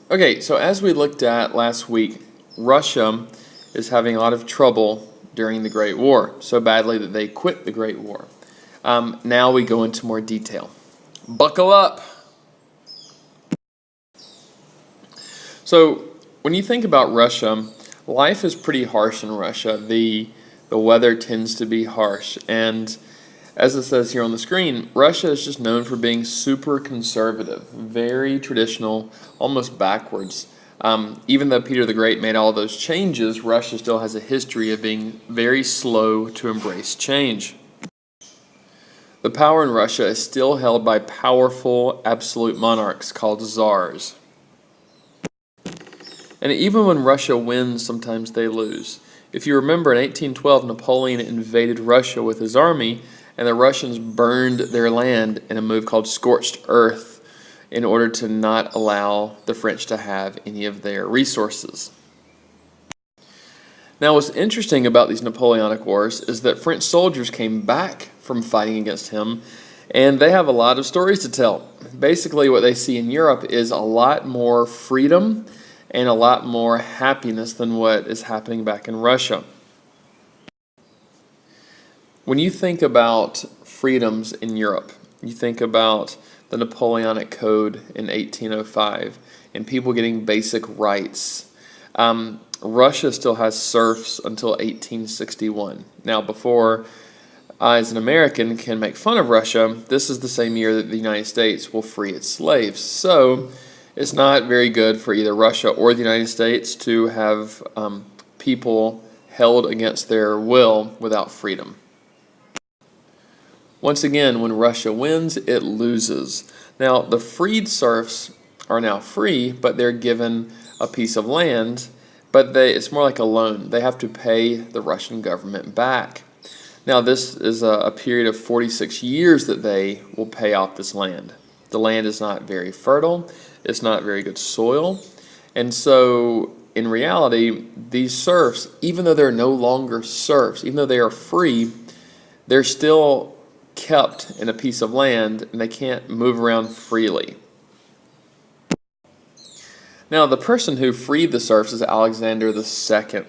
Okay, so as we looked at last week, Russia is having a lot of trouble during the Great War, so badly that they quit the Great War. Now we go into more detail. Buckle up! So when you think about Russia, life is pretty harsh in Russia. The weather tends to be harsh, and as it says here on the screen, Russia is just known for being super conservative, very traditional, almost backwards. Even though Peter the Great made all those changes, Russia still has a history of being very slow to embrace change. The power in Russia is still held by powerful absolute monarchs called czars. And even when Russia wins, sometimes they lose. If you remember, in 1812, Napoleon invaded Russia with his army, and the Russians burned their land in a move called Scorched Earth in order to not allow the French to have any of their resources. Now, what's interesting about these Napoleonic Wars is that French soldiers came back from fighting against him, and they have a lot of stories to tell. Basically, what they see in Europe is a lot more freedom and a lot more happiness than what is happening back in Russia. When you think about freedoms in Europe, you think about the Napoleonic Code in 1805 and people getting basic rights. Russia still has serfs until 1861. Now, before I, as an American, can make fun of Russia, this is the same year that the United States will free its slaves. So it's not very good for either Russia or the United States to have people held against their will without freedom. Once again, when Russia wins, it loses. Now, the freed serfs are now free, but they're given a piece of land, but it's more like a loan. They have to pay the Russian government back. Now, this is a period of 46 years that they will pay off this land. The land is not very fertile. It's not very good soil. And so, in reality, these serfs, even though they're no longer serfs, even though they are free, they're still kept in a piece of land and they can't move around freely. Now, the person who freed the serfs is Alexander II.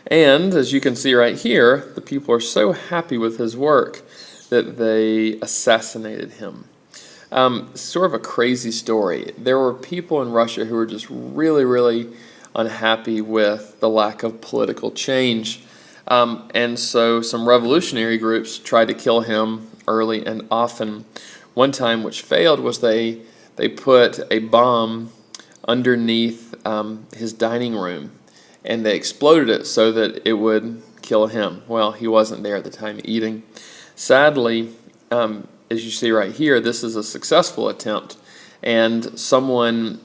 And as you can see right here, the people are so happy with his work that they assassinated him. Sort of a crazy story. There were people in Russia who were just really unhappy with the lack of political change. And so some revolutionary groups tried to kill him early and often. One time, which failed, was they put a bomb underneath his dining room, and they exploded it so that it would kill him. Well, he wasn't there at the time eating. Sadly, as you see right here, this is a successful attempt, and someone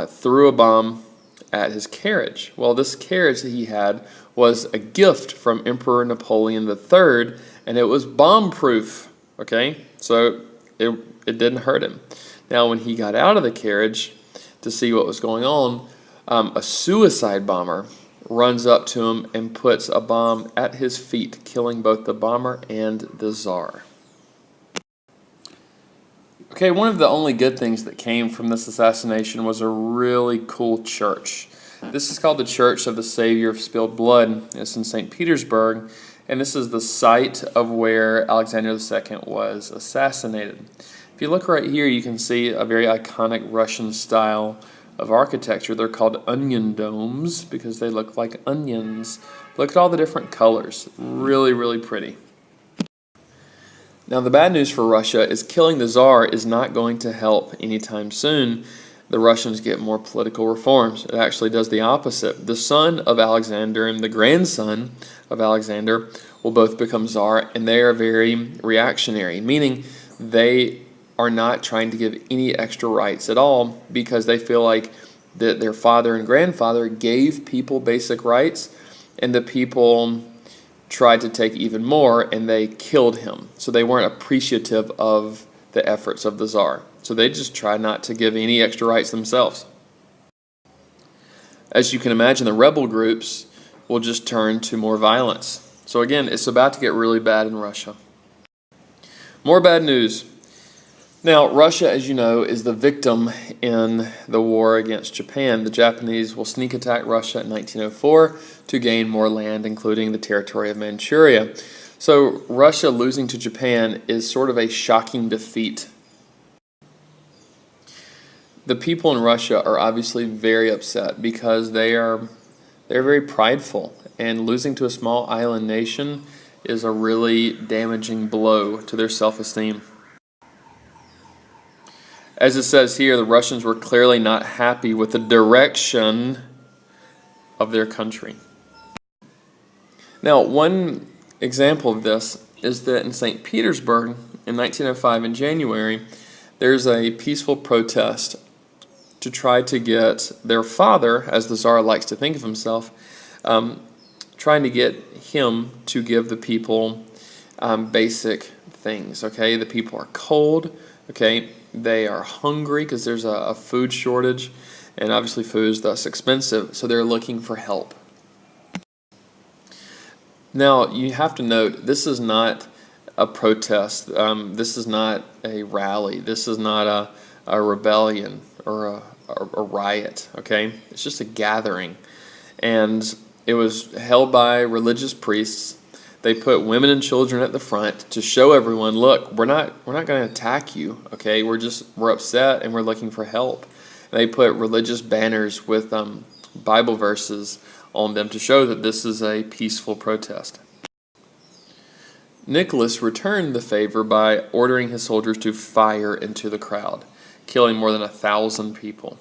threw a bomb at his carriage. Well, this carriage that he had was a gift from Emperor Napoleon III, and it was bomb-proof, okay? So it didn't hurt him. Now, when he got out of the carriage to see what was going on, a suicide bomber runs up to him and puts a bomb at his feet, killing both the bomber and the Tsar. Okay, one of the only good things that came from this assassination was a really cool church. This is called the Church of the Savior of Spilled Blood. It's in St. Petersburg, and this is the site of where Alexander II was assassinated. If you look right here, you can see a very iconic Russian style of architecture. They're called onion domes because they look like onions. Look at all the different colors. Really pretty. Now, the bad news for Russia is killing the Tsar is not going to help anytime soon. The Russians get more political reforms. It actually does the opposite. The son of Alexander and the grandson of Alexander will both become Tsar, and they are very reactionary, meaning they are not trying to give any extra rights at all because they feel like that their father and grandfather gave people basic rights, and the people tried to take even more, and they killed him. So they weren't appreciative of the efforts of the Tsar. So they just try not to give any extra rights themselves. As you can imagine, the rebel groups will just turn to more violence. So again, it's about to get really bad in Russia. More bad news. Now, Russia, as you know, is the victim in the war against Japan. The Japanese will sneak attack Russia in 1904 to gain more land, including the territory of Manchuria. So Russia losing to Japan is sort of a shocking defeat. The people in Russia are obviously very upset because they're very prideful, and losing to a small island nation is a really damaging blow to their self-esteem. As it says here, the Russians were clearly not happy with the direction of their country. Now, one example of this is that in St. Petersburg in 1905 in January, there's a peaceful protest to try to get their father, as the Tsar likes to think of himself, trying to get him to give the people basic things, okay? The people are cold, okay? They are hungry because there's a food shortage, and obviously food is thus expensive, so they're looking for help. Now, you have to note, this is not a protest. This is not a rally. This is not a rebellion or a riot, okay? It's just a gathering. And it was held by religious priests. They put women and children at the front to show everyone, look, we're not going to attack you, okay? We're upset and we're looking for help. And they put religious banners with Bible verses on them to show that this is a peaceful protest. Nicholas returned the favor by ordering his soldiers to fire into the crowd, killing more than 1,000 people.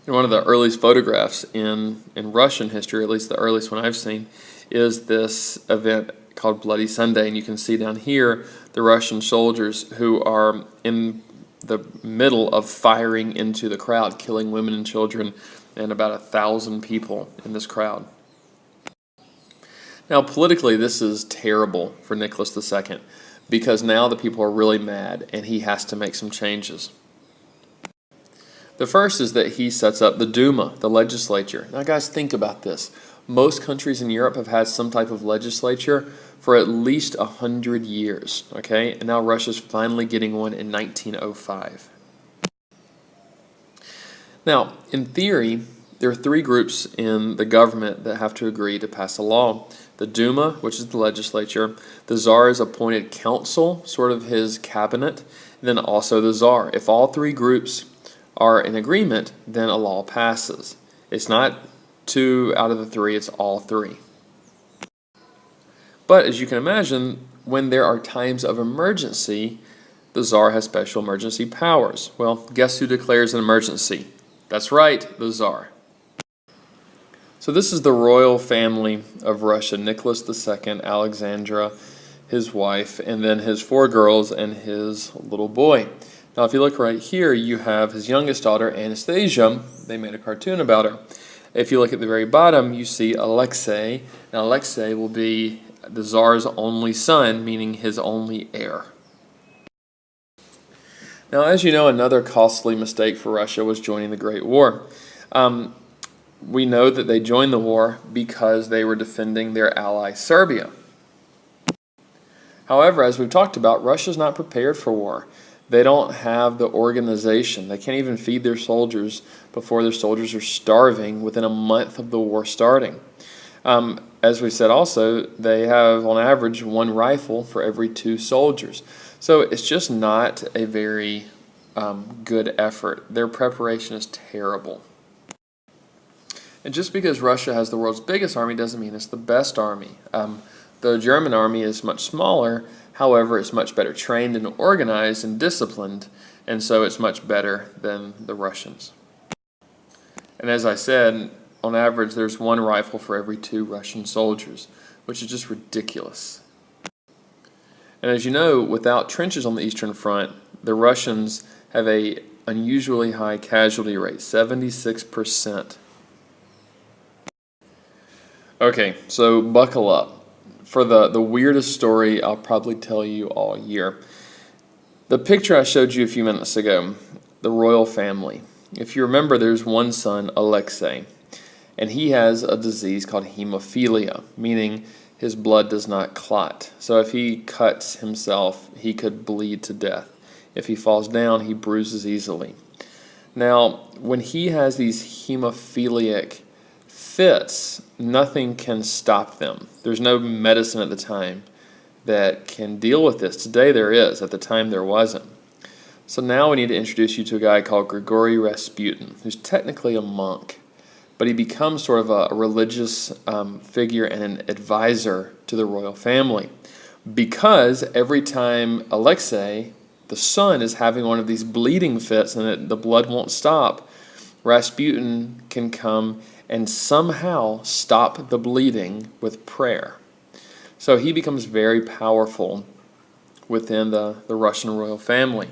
And one of the earliest photographs in Russian history, at least the earliest one I've seen, is this event called Bloody Sunday. And you can see down here the Russian soldiers who are in the middle of firing into the crowd, killing women and children, and about 1,000 people in this crowd. Now, politically, this is terrible for Nicholas II because now the people are really mad and he has to make some changes. The first is that he sets up the Duma, the legislature. Now, guys, think about this. Most countries in Europe have had some type of legislature for at least 100 years, okay? And now Russia's finally getting one in 1905. Now, in theory, there are three groups in the government that have to agree to pass a law. The Duma, which is the legislature, the Tsar's appointed council, sort of his cabinet, and then also the Tsar. If all three groups are in agreement, then a law passes. It's not 2 out of the 3, it's all 3. But as you can imagine, when there are times of emergency, the Tsar has special emergency powers. Well, guess who declares an emergency? That's right, the Tsar. So this is the royal family of Russia: Nicholas II, Alexandra, his wife, and then his 4 girls and his little boy. Now, if you look right here, you have his youngest daughter, Anastasia. They made a cartoon about her. If you look at the very bottom, you see Alexei. Now, Alexei will be the Tsar's only son, meaning his only heir. Now, as you know, another costly mistake for Russia was joining the Great War. We know that they joined the war because they were defending their ally Serbia. However, as we've talked about, Russia's not prepared for war. They don't have the organization. They can't even feed their soldiers before their soldiers are starving within a month of the war starting. As we said also, they have on average 1 rifle for every 2 soldiers. So it's just not a very good effort. Their preparation is terrible. And just because Russia has the world's biggest army doesn't mean it's the best army. The German army is much smaller. However, it's much better trained and organized and disciplined, and so it's much better than the Russians. And as I said, on average, there's 1 rifle for every 2 Russian soldiers, which is just ridiculous. And as you know, without trenches on the Eastern Front, the Russians have an unusually high casualty rate, 76%. Okay, so buckle up. For the weirdest story I'll probably tell you all year. The picture I showed you a few minutes ago, the royal family. If you remember, there's one son, Alexei, and he has a disease called hemophilia, meaning his blood does not clot. So if he cuts himself, he could bleed to death. If he falls down, he bruises easily. Now, when he has these hemophiliac fits, nothing can stop them. There's no medicine at the time that can deal with this. Today there is. At the time there wasn't. So now we need to introduce you to a guy called Grigori Rasputin, who's technically a monk, but he becomes sort of a religious figure and an advisor to the royal family, because every time Alexei, the son, is having one of these bleeding fits and the blood won't stop, Rasputin can come and somehow stop the bleeding with prayer. So he becomes very powerful within the Russian royal family.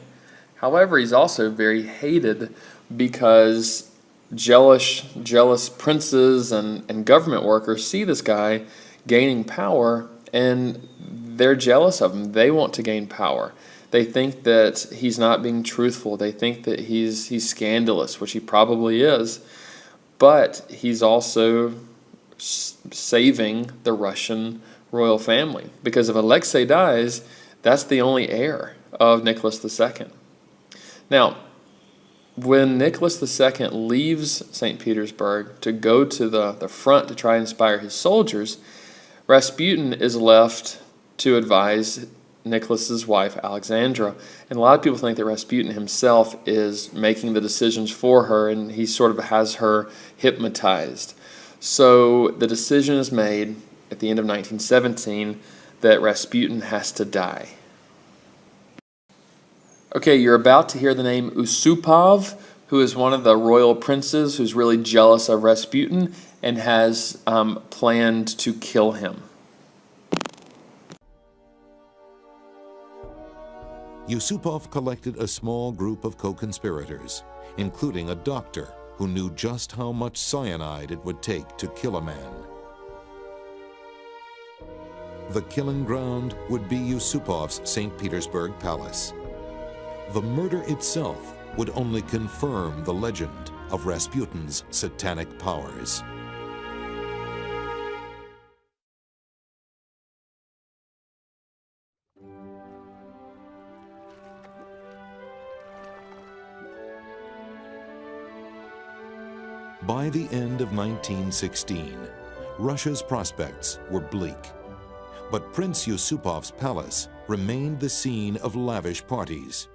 However, he's also very hated because jealous princes and government workers see this guy gaining power, and they're jealous of him. They want to gain power. They think that he's not being truthful. They think that he's scandalous, which he probably is. But he's also saving the Russian royal family, because if Alexei dies, that's the only heir of Nicholas II. Now, when Nicholas II leaves St. Petersburg to go to the front to try and inspire his soldiers, Rasputin is left to advise Nicholas's wife, Alexandra. And a lot of people think that Rasputin himself is making the decisions for her, and he sort of has her hypnotized. So the decision is made at the end of 1917 that Rasputin has to die. Okay, you're about to hear the name Yusupov, who is one of the royal princes who's really jealous of Rasputin and has planned to kill him. Yusupov collected a small group of co-conspirators, including a doctor who knew just how much cyanide it would take to kill a man. The killing ground would be Yusupov's St. Petersburg palace. The murder itself would only confirm the legend of Rasputin's satanic powers. By the end of 1916, Russia's prospects were bleak. But Prince Yusupov's palace remained the scene of lavish parties.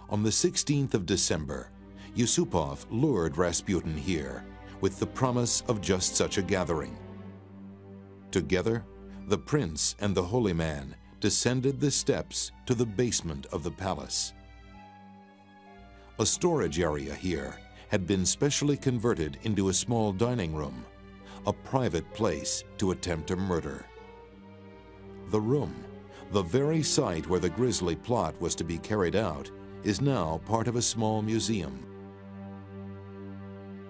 On the 16th of December, Yusupov lured Rasputin here with the promise of just such a gathering. Together, the prince and the holy man descended the steps to the basement of the palace. A storage area here had been specially converted into a small dining room, a private place to attempt a murder. The room, the very site where the grisly plot was to be carried out, is now part of a small museum.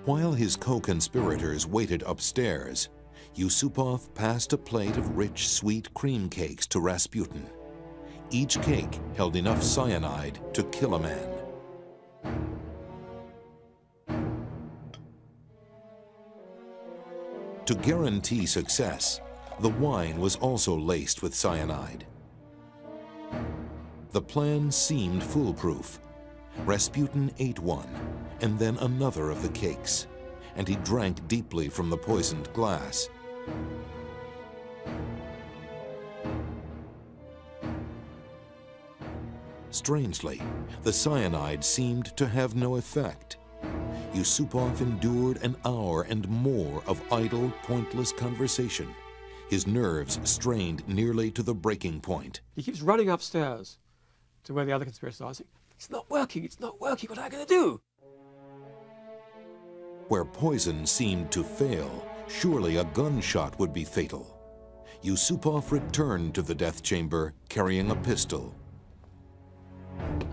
While his co-conspirators waited upstairs, Yusupov passed a plate of rich, sweet cream cakes to Rasputin. Each cake held enough cyanide to kill a man. To guarantee success, the wine was also laced with cyanide. The plan seemed foolproof. Rasputin ate one, and then another of the cakes, and he drank deeply from the poisoned glass. Strangely, the cyanide seemed to have no effect. Yusupov endured an hour and more of idle, pointless conversation, his nerves strained nearly to the breaking point. He keeps running upstairs to where the other conspirators are. Saying, it's not working, what am I going to do? Where poison seemed to fail, surely a gunshot would be fatal. Yusupov returned to the death chamber carrying a pistol.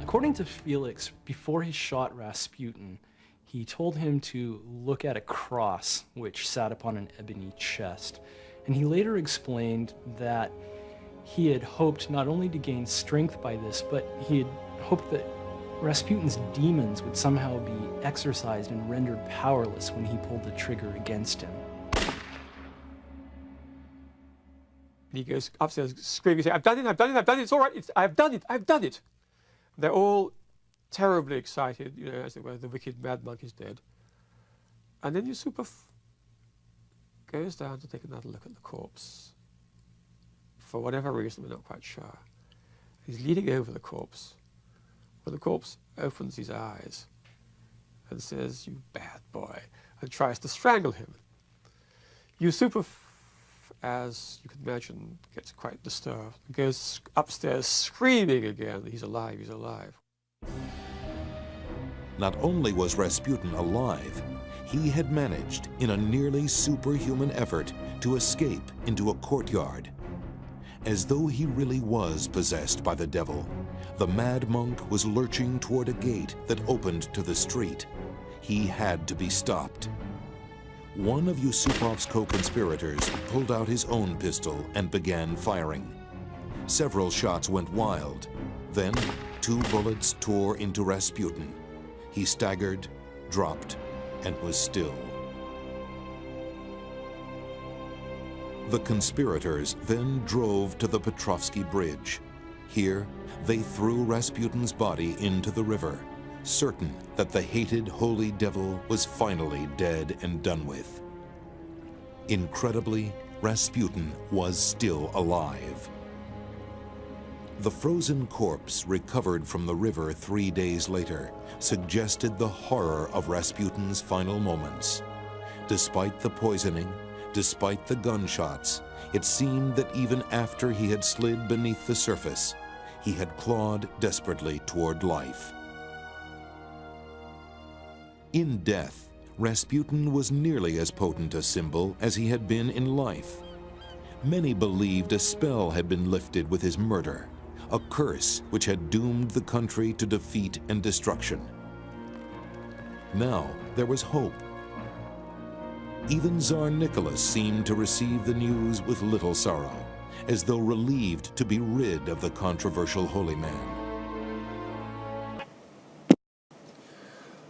According to Felix, before he shot Rasputin, he told him to look at a cross which sat upon an ebony chest. And he later explained that he had hoped not only to gain strength by this, but he had hoped that Rasputin's demons would somehow be exorcised and rendered powerless when he pulled the trigger against him. And he goes upstairs screaming, saying, I've done it, it's all right, I've done it. They're all terribly excited, you know, as it were, the wicked mad monk is dead. And then Yusupov goes down to take another look at the corpse. For whatever reason, we're not quite sure. He's leaning over the corpse. When the corpse opens his eyes and says, "You bad boy," and tries to strangle him. Yusupov, as you can imagine, gets quite disturbed and goes upstairs screaming again, "He's alive, he's alive." Not only was Rasputin alive, he had managed, in a nearly superhuman effort, to escape into a courtyard. As though he really was possessed by the devil, the mad monk was lurching toward a gate that opened to the street. He had to be stopped. One of Yusupov's co-conspirators pulled out his own pistol and began firing. Several shots went wild. Then, 2 bullets tore into Rasputin. He staggered, dropped, and was still. The conspirators then drove to the Petrovsky Bridge. Here, they threw Rasputin's body into the river, certain that the hated holy devil was finally dead and done with. Incredibly, Rasputin was still alive. The frozen corpse recovered from the river 3 days later suggested the horror of Rasputin's final moments. Despite the poisoning, despite the gunshots, it seemed that even after he had slid beneath the surface, he had clawed desperately toward life. In death, Rasputin was nearly as potent a symbol as he had been in life. Many believed a spell had been lifted with his murder, a curse which had doomed the country to defeat and destruction. Now there was hope. Even Tsar Nicholas seemed to receive the news with little sorrow, as though relieved to be rid of the controversial holy man.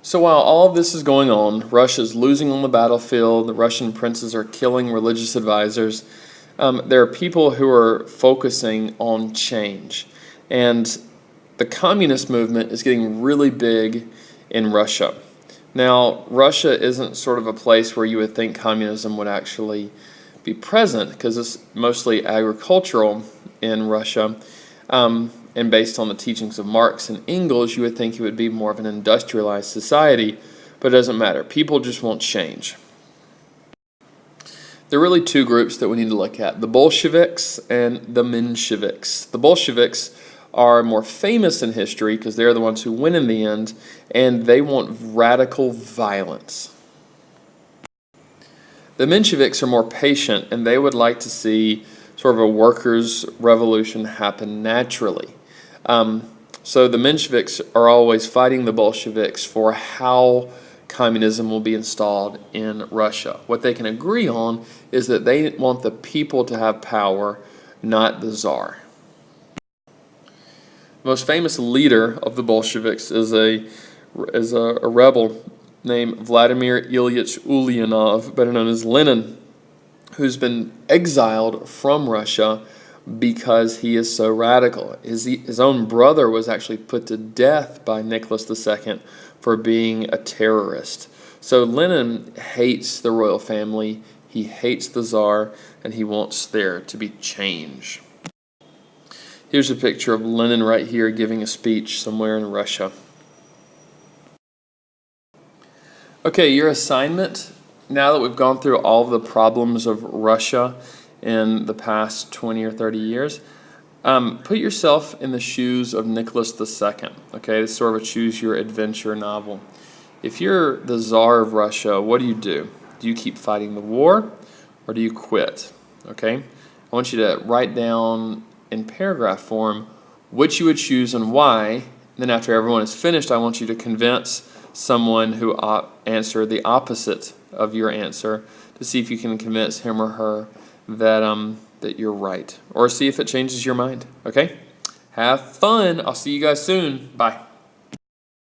So while all of this is going on, Russia's losing on the battlefield, the Russian princes are killing religious advisors, there are people who are focusing on change. And the communist movement is getting really big in Russia. Now, Russia isn't sort of a place where you would think communism would actually be present, because it's mostly agricultural in Russia. And based on the teachings of Marx and Engels, you would think it would be more of an industrialized society, but it doesn't matter. People just want change. There are really 2 groups that we need to look at, the Bolsheviks and the Mensheviks. The Bolsheviks are more famous in history because they're the ones who win in the end, and they want radical violence. The Mensheviks are more patient, and they would like to see sort of a workers' revolution happen naturally. So the Mensheviks are always fighting the Bolsheviks for how communism will be installed in Russia. What they can agree on is that they want the people to have power, not the Tsar. The most famous leader of the Bolsheviks is a rebel named Vladimir Ilyich Ulyanov, better known as Lenin, who's been exiled from Russia because he is so radical. His own brother was actually put to death by Nicholas II for being a terrorist. So Lenin hates the royal family, he hates the Tsar, and he wants there to be change. Here's a picture of Lenin right here giving a speech somewhere in Russia. Okay, your assignment, now that we've gone through all of the problems of Russia in the past 20 or 30 years, put yourself in the shoes of Nicholas II. Okay, it's sort of a choose-your-adventure novel. If you're the Tsar of Russia, what do? Do you keep fighting the war, or do you quit? Okay, I want you to write down in paragraph form which you would choose and why. Then after everyone is finished, I want you to convince someone who answered the opposite of your answer to see if you can convince him or her that you're right, or see if it changes your mind. Okay? Have fun. I'll see you guys soon. Bye.